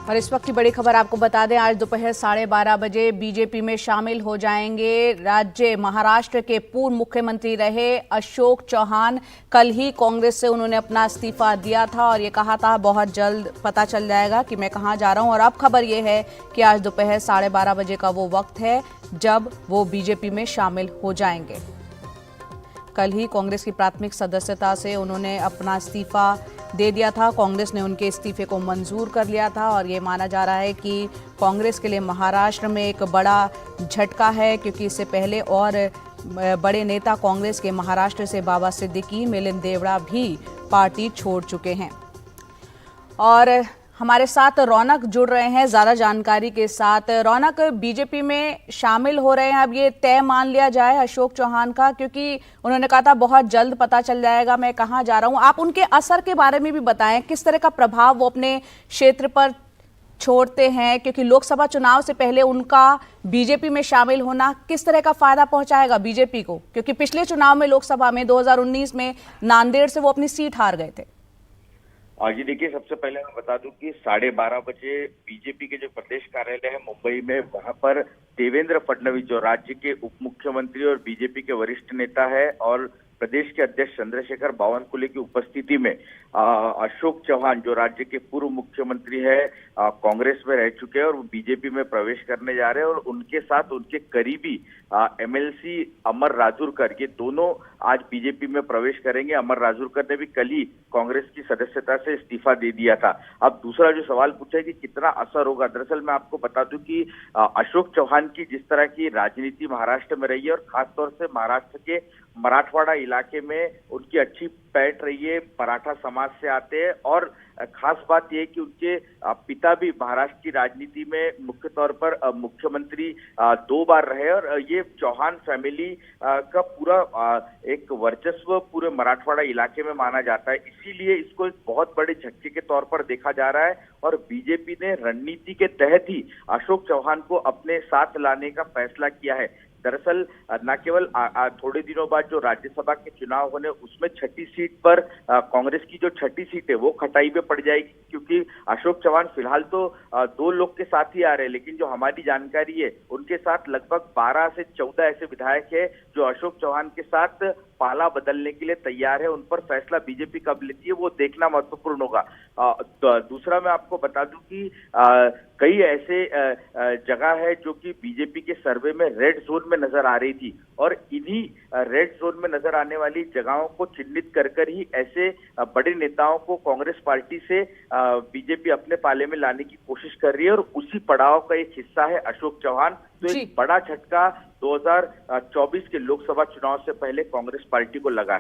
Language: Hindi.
और इस वक्त की बड़ी खबर आपको बता दें, आज दोपहर 12:30 बीजेपी में शामिल हो जाएंगे राज्य महाराष्ट्र के पूर्व मुख्यमंत्री रहे अशोक चौहान। कल ही कांग्रेस से उन्होंने अपना इस्तीफा दिया था और ये कहा था बहुत जल्द पता चल जाएगा कि मैं कहां जा रहा हूं। और अब खबर ये है कि आज दोपहर 12:30 का वो वक्त है जब वो बीजेपी में शामिल हो जाएंगे। कल ही कांग्रेस की प्राथमिक सदस्यता से उन्होंने अपना इस्तीफा दे दिया था। कांग्रेस ने उनके इस्तीफे को मंजूर कर लिया था और ये माना जा रहा है कि कांग्रेस के लिए महाराष्ट्र में एक बड़ा झटका है, क्योंकि इससे पहले और बड़े नेता कांग्रेस के महाराष्ट्र से बाबा सिद्दीकी, मिलिंद देवड़ा भी पार्टी छोड़ चुके हैं। और हमारे साथ रौनक जुड़ रहे हैं ज्यादा जानकारी के साथ। रौनक, बीजेपी में शामिल हो रहे हैं, अब ये तय मान लिया जाए अशोक चौहान का, क्योंकि उन्होंने कहा था बहुत जल्द पता चल जाएगा मैं कहां जा रहा हूं। आप उनके असर के बारे में भी बताएं, किस तरह का प्रभाव वो अपने क्षेत्र पर छोड़ते हैं, क्योंकि लोकसभा चुनाव से पहले उनका बीजेपी में शामिल होना किस तरह का फायदा पहुंचाएगा बीजेपी को, क्योंकि पिछले चुनाव में लोकसभा में 2019 में नांदेड़ से वो अपनी सीट हार गए थे। जी देखिए, सबसे पहले मैं बता दूं कि 12:30 बीजेपी के जो प्रदेश कार्यालय है मुंबई में, वहां पर देवेंद्र फडणवीस जो राज्य के उप मुख्यमंत्री और बीजेपी के वरिष्ठ नेता है और प्रदेश के अध्यक्ष चंद्रशेखर बावनकुले की उपस्थिति में अशोक चौहान जो राज्य के पूर्व मुख्यमंत्री है, कांग्रेस में रह चुके हैं और वो बीजेपी में प्रवेश करने जा रहे हैं। और उनके साथ उनके करीबी एमएलसी अमर राजूरकर, ये दोनों आज बीजेपी में प्रवेश करेंगे। अमर राजूरकर ने भी कल ही कांग्रेस की सदस्यता से इस्तीफा दे दिया था। अब दूसरा जो सवाल पूछा है कि कितना असर होगा, दरअसल मैं आपको बता दूं कि अशोक चौहान की जिस तरह की राजनीति महाराष्ट्र में रही है और खासतौर से महाराष्ट्र के मराठवाड़ा इलाके में उनकी अच्छी पैठ रही है, मराठा समाज से आते हैं और खास बात यह है कि उनके पिता भी महाराष्ट्र की राजनीति में मुख्य तौर पर मुख्यमंत्री 2 बार रहे और ये चौहान फैमिली का पूरा एक वर्चस्व पूरे मराठवाड़ा इलाके में माना जाता है। इसीलिए इसको एक बहुत बड़े झटके के तौर पर देखा जा रहा है और बीजेपी ने रणनीति के तहत ही अशोक चौहान को अपने साथ लाने का फैसला किया है। दरअसल न केवल थोड़े दिनों बाद जो राज्यसभा के चुनाव होने, उसमें 6ठी सीट पर कांग्रेस की जो 6ठी सीट है वो खटाई में पड़ जाएगी, क्योंकि अशोक चौहान फिलहाल तो 2 लोग के साथ ही आ रहे हैं, लेकिन जो हमारी जानकारी है उनके साथ लगभग 12 से 14 ऐसे विधायक है जो अशोक चौहान के साथ पाला बदलने के लिए तैयार है। उन पर फैसला बीजेपी कब लेती है वो देखना महत्वपूर्ण होगा। दूसरा मैं आपको बता दूं कि कई ऐसे जगह है जो कि बीजेपी के सर्वे में रेड जोन में नजर आ रही थी और इन्हीं रेड जोन में नजर आने वाली जगहों को चिन्हित कर ही ऐसे बड़े नेताओं को कांग्रेस पार्टी से बीजेपी अपने पाले में लाने की कोशिश कर रही है और उसी पड़ाव का एक हिस्सा है अशोक चौहान। तो एक बड़ा झटका 2024 के लोकसभा चुनाव से पहले कांग्रेस पार्टी को लगा है।